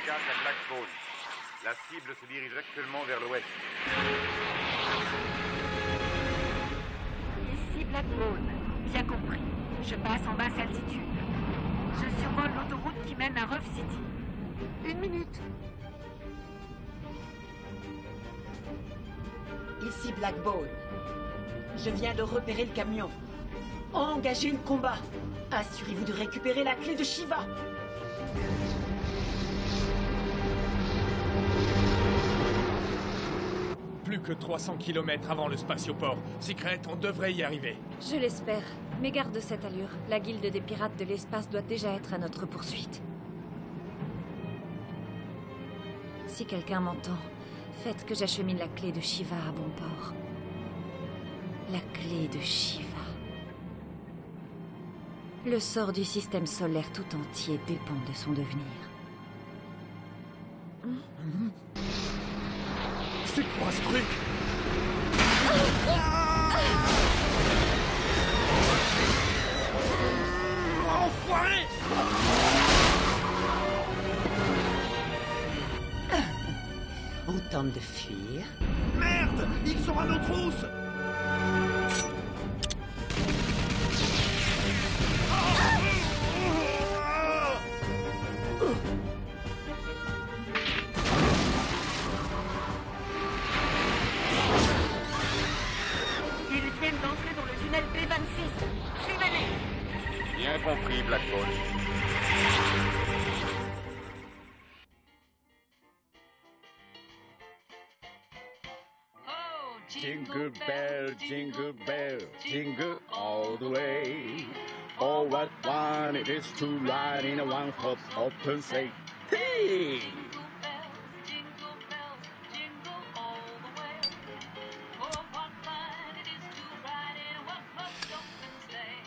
4 à Blackbone. La cible se dirige actuellement vers l'ouest. Ici Blackbone. Bien compris. Je passe en basse altitude. Je survole l'autoroute qui mène à Rough City. 1 minute. Ici Blackbone. Je viens de repérer le camion. Engagez le combat. Assurez-vous de récupérer la clé de Shiva. Plus que 300 km avant le spatioport. Secret, on devrait y arriver. Je l'espère. Mais garde cette allure. La guilde des pirates de l'espace doit déjà être à notre poursuite. Si quelqu'un m'entend, faites que j'achemine la clé de Shiva à bon port. La clé de Shiva. Le sort du système solaire tout entier dépend de son devenir. C'est quoi ce truc? Enfoiré! On tente de fuir. Merde! Ils sont à nos trousses! Ils viennent d'entrer dans le tunnel P26. Suivez-les. Bien compris, Blackbone. Jingle bell, jingle all the way. Oh, what fun it is to ride in a one-horse open sleigh. Hey!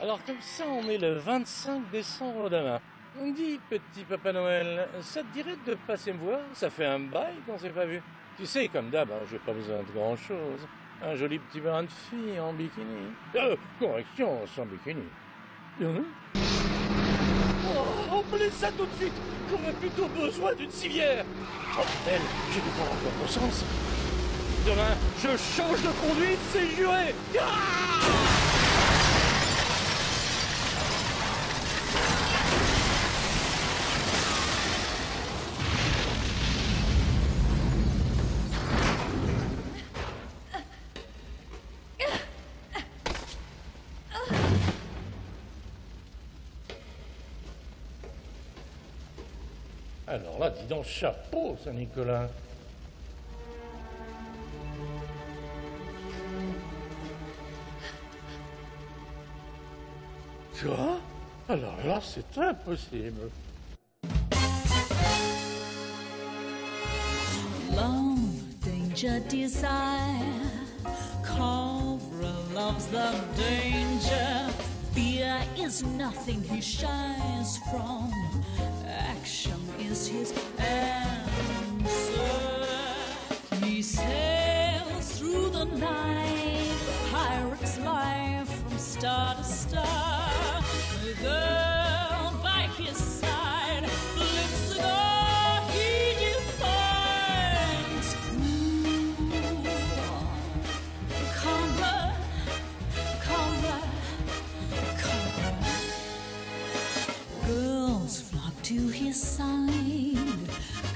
Alors comme ça, on est le 25 décembre demain. On dit, petit Papa Noël, ça te dirait de passer me voir? Ça fait un bail qu'on s'est pas vu. Tu sais, comme d'hab, j'ai pas besoin de grand-chose. Un joli petit brin de fille en bikini. Correction, sans bikini. Oh, oublie ça tout de suite! Qu'on a plutôt besoin d'une civière! Oh, belle, j'ai du prendre encore conscience. Demain, je change de conduite, c'est juré! Alors là, dis donc, chapeau, Saint-Nicolas. Quoi? Alors là, c'est impossible. Love, danger, desire. Cobra loves the danger. Fear is nothing he shies from. Action is his answer. He sails through the night, pirate's life from star to star. The girl by his side lives the girl he defines. Cobra, Cobra, Cobra. Girls flock to his side.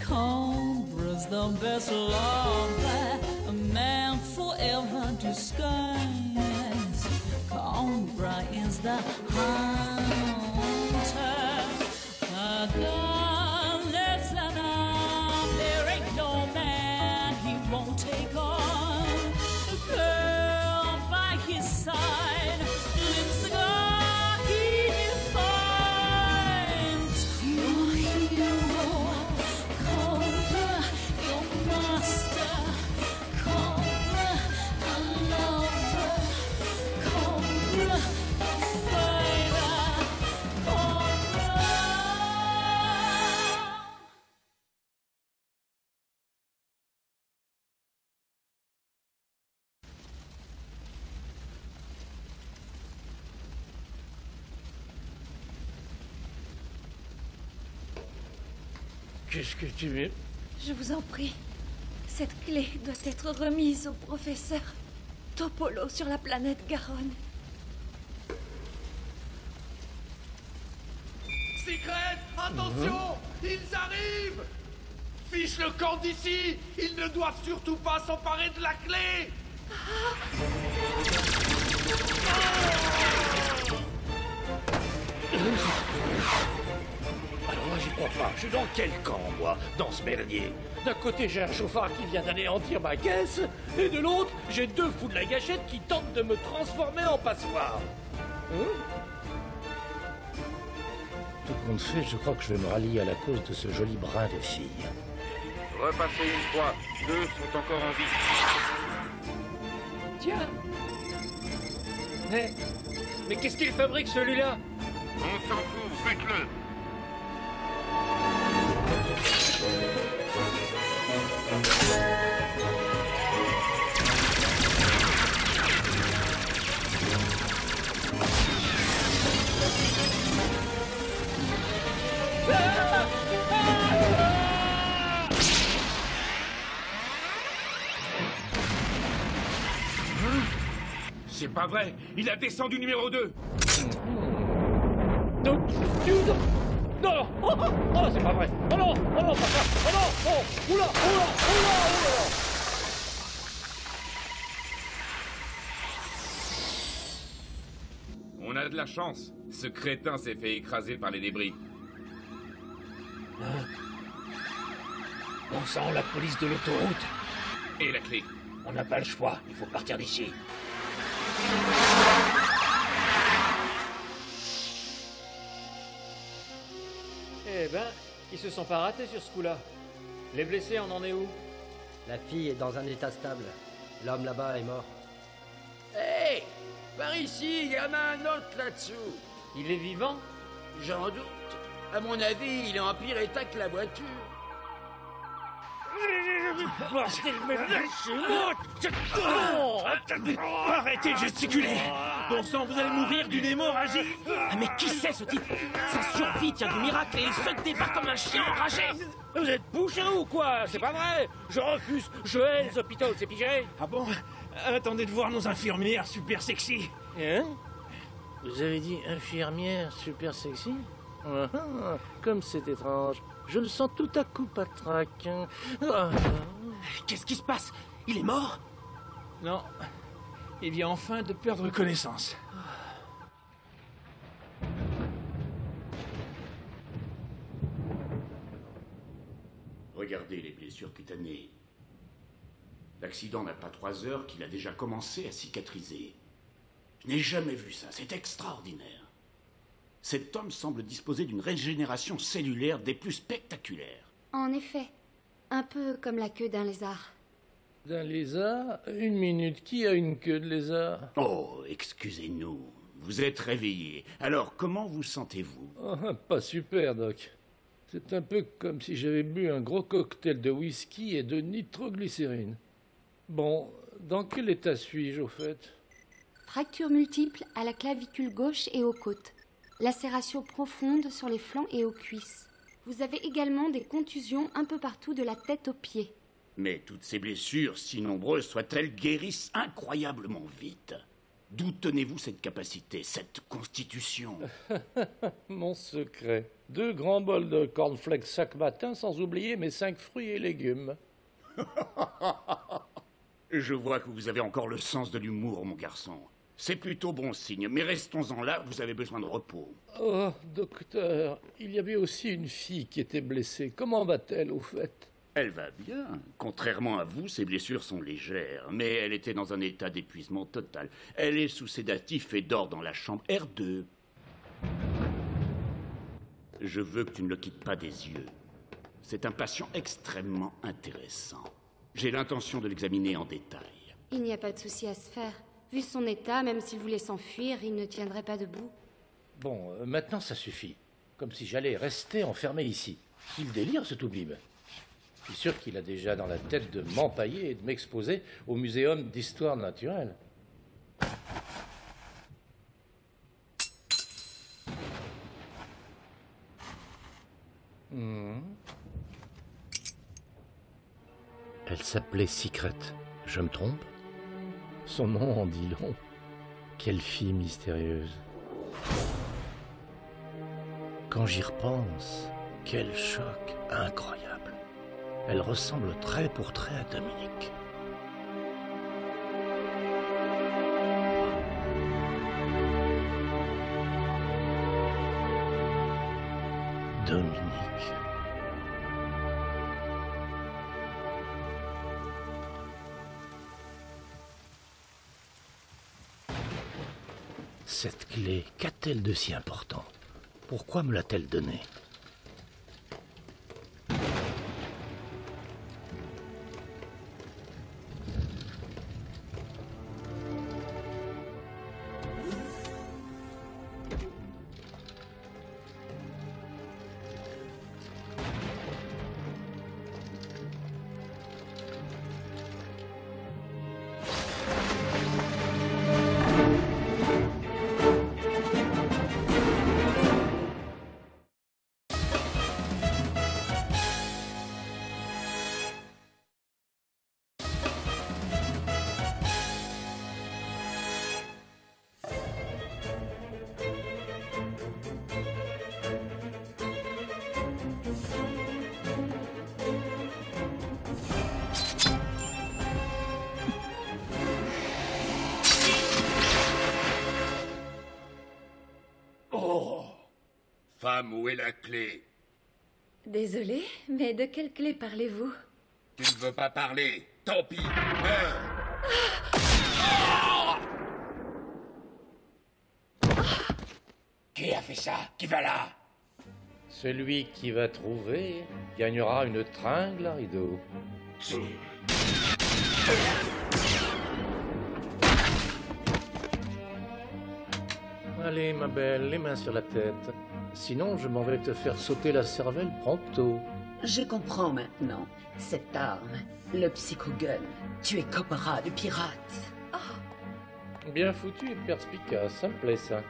Cobra's the best lover a man forever disguised. Cobra is the hunter. A gun less than arm. There ain't no man he won't take on. A girl by his side lives the girl he defines. Your hero, Cobra, your master. Cobra, a lover. Cobra, a fighter. Qu'est-ce que tu veux? Je vous en prie. Cette clé doit être remise au professeur Topolo sur la planète Garonne. Secret, attention, ils arrivent. Fiche le camp d'ici. Ils ne doivent surtout pas s'emparer de la clé. Alors moi, j'y crois pas. Je suis dans quel camp, moi, dans ce merdier? D'un côté, j'ai un chauffard qui vient d'anéantir ma caisse, et de l'autre, j'ai deux fous de la gâchette qui tentent de me transformer en passoire. Tout compte fait, je crois que je vais me rallier à la cause de ce joli brin de fille. Repassez une fois. 2 sont encore en vie. Tiens. Mais qu'est-ce qu'il fabrique, celui-là? On s'en fout, faites-le. C'est pas vrai. Il a descendu numéro 2. Non, non, oh, c'est pas vrai. Oh non, pas ça. Oh non, oh, oula. On a de la chance. Ce crétin s'est fait écraser par les débris. On sent la police de l'autoroute. Et la clé? On n'a pas le choix, il faut partir d'ici. Eh ben, ils se sont pas ratés sur ce coup-là. Les blessés, on en est où? La fille est dans un état stable. L'homme là-bas est mort. Hé! Par ici, il y en a un autre là-dessous. Il est vivant? J'en doute. À mon avis, il est en pire état que la voiture. Arrêtez de gesticuler. Bon sang, vous allez mourir d'une hémorragie. Ah, mais qui c'est ce type? Sa survie tient du miracle et il se débat comme un chien enragé. Vous êtes bouché ou quoi? C'est pas vrai. Je refuse. Je hais les hôpitaux, c'est pigé. Ah bon? Attendez de voir nos infirmières super sexy. Hein? Vous avez dit infirmière super sexy? Comme c'est étrange. Je le sens tout à coup patraque. Qu'est-ce qui se passe? Il est mort? Non. Il vient enfin de perdre connaissance. Regardez les blessures cutanées. L'accident n'a pas 3 heures qu'il a déjà commencé à cicatriser. Je n'ai jamais vu ça, c'est extraordinaire. Cet homme semble disposer d'une régénération cellulaire des plus spectaculaires. En effet, un peu comme la queue d'un lézard. D'un lézard? Une minute, qui a une queue de lézard? Oh, excusez-nous, vous êtes réveillé. Alors, comment vous sentez-vous? Pas super, Doc. C'est un peu comme si j'avais bu un gros cocktail de whisky et de nitroglycérine. Bon, dans quel état suis-je, au fait? Fracture multiple à la clavicule gauche et aux côtes. Lacération profonde sur les flancs et aux cuisses. Vous avez également des contusions un peu partout de la tête aux pieds. Mais toutes ces blessures, si nombreuses soient-elles, guérissent incroyablement vite. D'où tenez-vous cette capacité, cette constitution? Mon secret. 2 grands bols de cornflakes chaque matin, sans oublier mes 5 fruits et légumes. Je vois que vous avez encore le sens de l'humour, mon garçon. C'est plutôt bon signe, mais restons-en là, vous avez besoin de repos. Oh, docteur, il y avait aussi une fille qui était blessée. Comment va-t-elle, au fait? Elle va bien. Contrairement à vous, ses blessures sont légères, mais elle était dans un état d'épuisement total. Elle est sous sédatif et dort dans la chambre R2. Je veux que tu ne le quittes pas des yeux. C'est un patient extrêmement intéressant. J'ai l'intention de l'examiner en détail. Il n'y a pas de souci à se faire. Vu son état, même s'il voulait s'enfuir, il ne tiendrait pas debout. Bon, maintenant ça suffit. Comme si j'allais rester enfermé ici. Il délire, ce toubib. Je suis sûr qu'il a déjà dans la tête de m'empailler et de m'exposer au Muséum d'Histoire Naturelle. Elle s'appelait Secret. Je me trompe? Son nom en dit long. Quelle fille mystérieuse. Quand j'y repense, quel choc incroyable. Elle ressemble trait pour trait à Dominique. Dominique. Cette clé, qu'a-t-elle de si important? Pourquoi me l'a-t-elle donnée? Femme, où est la clé? Désolée, mais de quelle clé parlez-vous? Tu ne veux pas parler? Tant pis. Qui a fait ça? Qui va là? Celui qui va trouver gagnera une tringle à rideau. Allez, ma belle, les mains sur la tête. Sinon, je m'en vais te faire sauter la cervelle prompto. Je comprends maintenant. Cette arme, le psychogun. Tu es Cobra, le pirate. Bien foutu et perspicace, ça me plaît ça.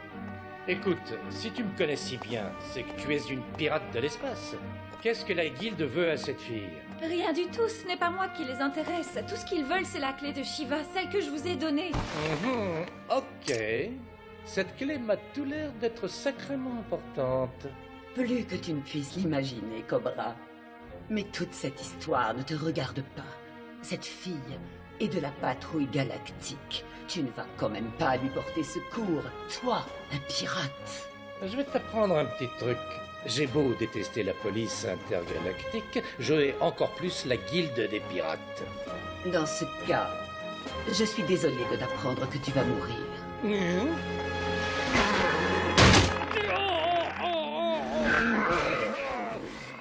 Écoute, si tu me connais si bien, c'est que tu es une pirate de l'espace. Qu'est-ce que la guilde veut à cette fille? Rien du tout, ce n'est pas moi qui les intéresse. Tout ce qu'ils veulent, c'est la clé de Shiva, celle que je vous ai donnée. Ok. Cette clé m'a tout l'air d'être sacrément importante. Plus que tu ne puisses l'imaginer, Cobra. Mais toute cette histoire ne te regarde pas. Cette fille est de la patrouille galactique. Tu ne vas quand même pas lui porter secours. Toi, un pirate. Je vais t'apprendre un petit truc. J'ai beau détester la police intergalactique, je hais encore plus la guilde des pirates. Dans ce cas, je suis désolé de t'apprendre que tu vas mourir.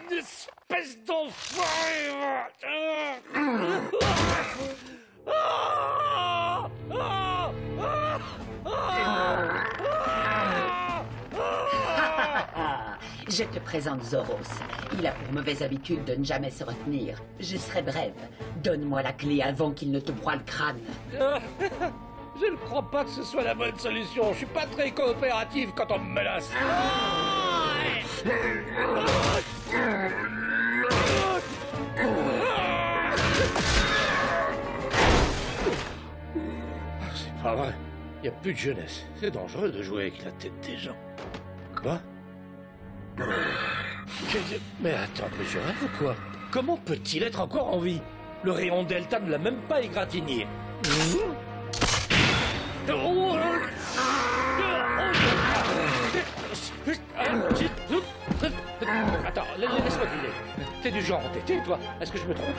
Espèce d'enfoiré! Je te présente Zoros. Il a pour mauvaise habitude de ne jamais se retenir. Je serai brève. Donne-moi la clé avant qu'il ne te broie le crâne. Je ne crois pas que ce soit la bonne solution. Je suis pas très coopérative quand on me menace. C'est pas vrai. Il n'y a plus de jeunesse. C'est dangereux de jouer avec la tête des gens. Quoi? Mais attends, mais je rêve ou quoi? Comment peut-il être encore en vie? Le rayon delta ne l'a même pas égratigné. Attends, laisse-moi filer. T'es du genre entêté, toi? Est-ce que je me trompe?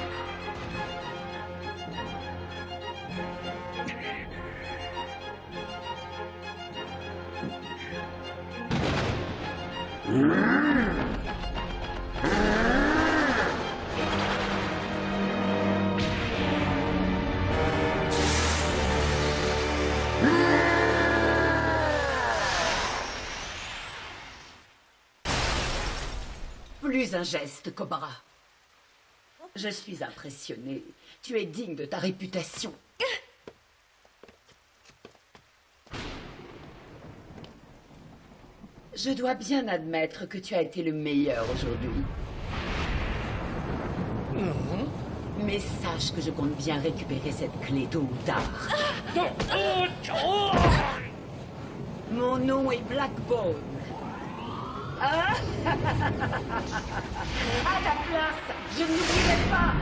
Plus un geste, Cobra. Je suis impressionné. Tu es digne de ta réputation. Je dois bien admettre que tu as été le meilleur aujourd'hui. Mais sache que je compte bien récupérer cette clé tôt ou tard. Mon nom est Blackbone. À ta place, je ne l'oublierai pas.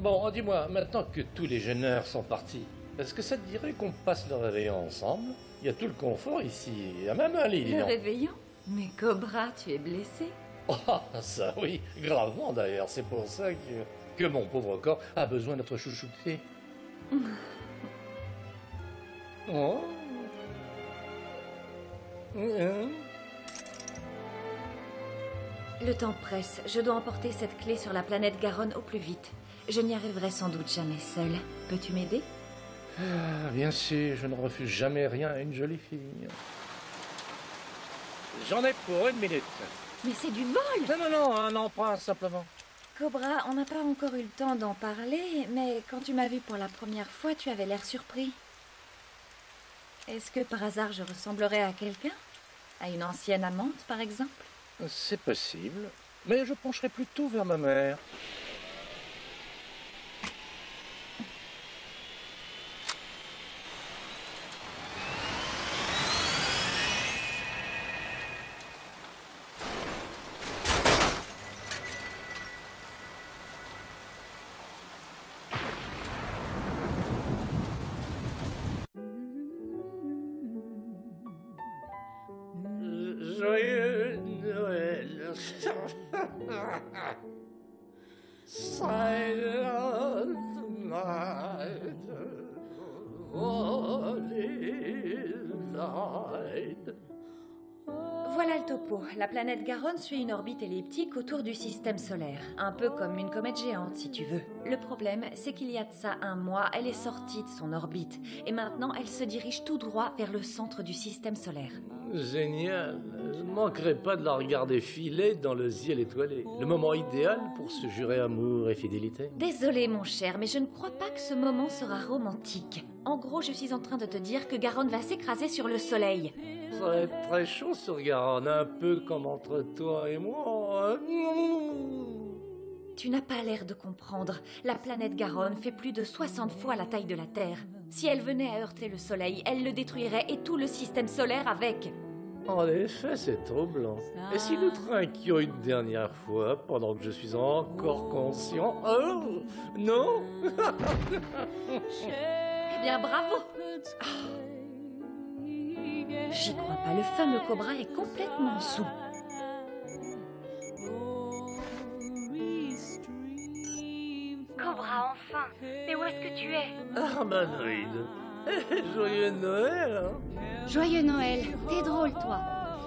Bon, dis-moi, maintenant que tous les gêneurs sont partis, est-ce que ça te dirait qu'on passe le réveillon ensemble? Il y a tout le confort ici, il y a même un lit. Le réveillon? Mais Cobra, tu es blessé? Oh, ça oui, gravement d'ailleurs, c'est pour ça que mon pauvre corps a besoin d'être chouchouté. Oh. Le temps presse, je dois emporter cette clé sur la planète Garonne au plus vite. Je n'y arriverai sans doute jamais seule. Peux-tu m'aider? Bien sûr, je ne refuse jamais rien à une jolie fille. J'en ai pour 1 minute. Mais c'est du vol! Non, un emprunt simplement. Cobra, on n'a pas encore eu le temps d'en parler, mais quand tu m'as vu pour la première fois, tu avais l'air surpris. Est-ce que par hasard je ressemblerais à quelqu'un? À une ancienne amante, par exemple? C'est possible, mais je pencherai plutôt vers ma mère. Joyeux Noël. Silent night. Holy night. Voilà le topo. La planète Garonne suit une orbite elliptique autour du système solaire. Un peu comme une comète géante, si tu veux. Le problème, c'est qu'il y a de ça un mois, elle est sortie de son orbite. Et maintenant, elle se dirige tout droit vers le centre du système solaire. Génial. Je ne manquerai pas de la regarder filer dans le ciel étoilé. Le moment idéal pour se jurer amour et fidélité. Désolé, mon cher, mais je ne crois pas que ce moment sera romantique. En gros, je suis en train de te dire que Garonne va s'écraser sur le soleil. Ça va être très chaud sur Garonne, un peu comme entre toi et moi. Tu n'as pas l'air de comprendre. La planète Garonne fait plus de 60 fois la taille de la Terre. Si elle venait à heurter le soleil, elle le détruirait et tout le système solaire avec. En effet, c'est troublant. Et si nous trinquions une dernière fois, pendant que je suis encore conscient? Oh, non. Eh bien, bravo. J'y crois pas, le fameux Cobra est complètement saoul. Cobra, enfin! Mais où est-ce que tu es? Ah, ma druide. Joyeux Noël, hein? Joyeux Noël, t'es drôle, toi.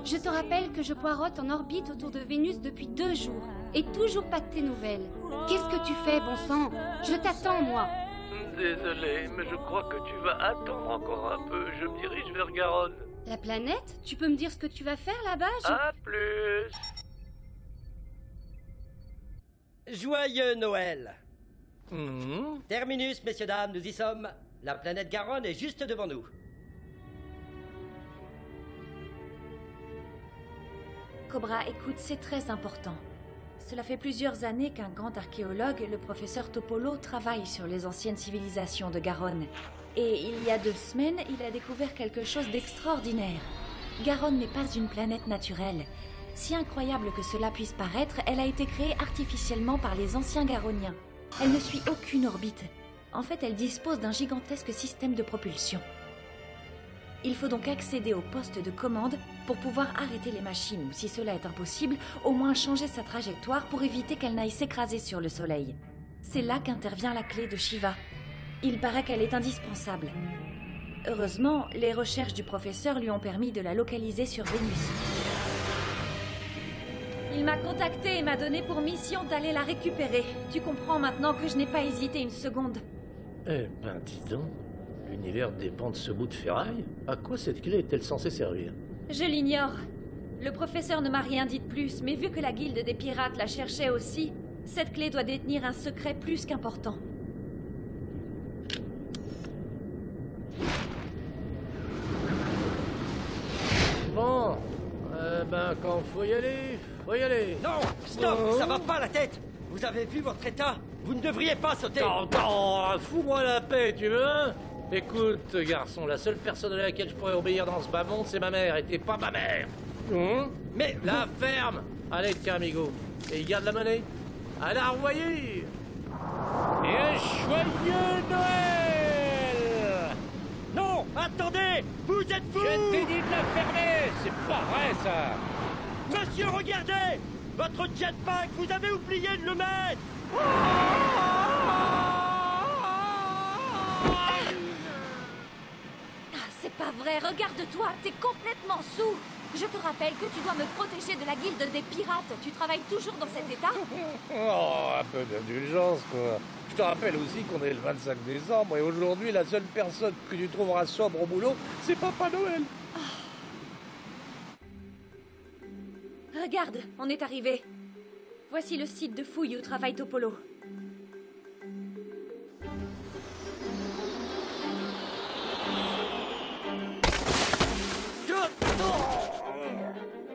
Je te rappelle que je poirote en orbite autour de Vénus depuis 2 jours. Et toujours pas de tes nouvelles. Qu'est-ce que tu fais, bon sang? Je t'attends, moi. Désolé, mais je crois que tu vas attendre encore un peu. Je me dirige vers Garonne. La planète? Tu peux me dire ce que tu vas faire là-bas? À plus. Joyeux Noël. Terminus, messieurs, dames, nous y sommes. La planète Garonne est juste devant nous. Cobra, écoute, c'est très important. Cela fait plusieurs années qu'un grand archéologue, le professeur Topolo, travaille sur les anciennes civilisations de Garonne. Et il y a 2 semaines, il a découvert quelque chose d'extraordinaire. Garonne n'est pas une planète naturelle. Si incroyable que cela puisse paraître, elle a été créée artificiellement par les anciens Garoniens. Elle ne suit aucune orbite. En fait, elle dispose d'un gigantesque système de propulsion. Il faut donc accéder au poste de commande pour pouvoir arrêter les machines, ou si cela est impossible, au moins changer sa trajectoire pour éviter qu'elle n'aille s'écraser sur le soleil. C'est là qu'intervient la clé de Shiva. Il paraît qu'elle est indispensable. Heureusement, les recherches du professeur lui ont permis de la localiser sur Vénus. Il m'a contacté et m'a donné pour mission d'aller la récupérer. Tu comprends maintenant que je n'ai pas hésité une seconde. Eh ben, dis donc. L'univers dépend de ce bout de ferraille. À quoi cette clé est-elle censée servir? Je l'ignore. Le professeur ne m'a rien dit de plus, mais vu que la guilde des pirates la cherchait aussi, cette clé doit détenir un secret plus qu'important. Bon, ben, quand faut y aller, faut y aller. Non, stop, Oh. ça va pas la tête. Vous avez vu votre état? Vous ne devriez pas sauter. Attends, fous-moi la paix, tu veux, hein? Écoute, garçon, la seule personne à laquelle je pourrais obéir dans ce bas monde, c'est ma mère, et t'es pas ma mère. Mais la ferme. Allez, tiens, amigo. Et il garde la monnaie. À la revoyer. Et un joyeux Noël. Non, attendez. Vous êtes fous. Je t'ai dit de la fermer. C'est pas vrai, ça. Monsieur, regardez. Votre jetpack, vous avez oublié de le mettre. C'est pas vrai, regarde-toi, t'es complètement saoul. Je te rappelle que tu dois me protéger de la guilde des pirates. Tu travailles toujours dans cet état? Oh, un peu d'indulgence, quoi. Je te rappelle aussi qu'on est le 25 décembre et aujourd'hui, la seule personne que tu trouveras sobre au boulot, c'est Papa Noël. Regarde, on est arrivé. Voici le site de fouille où travaille Topolo.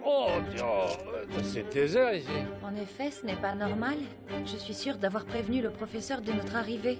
Oh, c'est désert ici. En effet, ce n'est pas normal. Je suis sûre d'avoir prévenu le professeur de notre arrivée.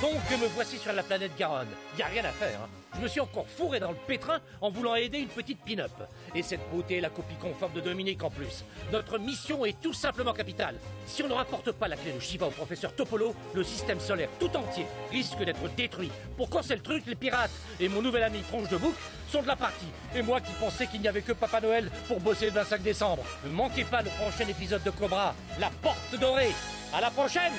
Donc me voici sur la planète Garonne. Y a rien à faire, hein. Je me suis encore fourré dans le pétrin en voulant aider une petite pin-up. Et cette beauté est la copie conforme de Dominique en plus. Notre mission est tout simplement capitale. Si on ne rapporte pas la clé de Shiva au professeur Topolo, le système solaire tout entier risque d'être détruit. Pour quand c'est le truc, les pirates et mon nouvel ami Tronche de Bouc sont de la partie. Et moi qui pensais qu'il n'y avait que Papa Noël pour bosser le 25 décembre. Ne manquez pas le prochain épisode de Cobra, la porte dorée. À la prochaine!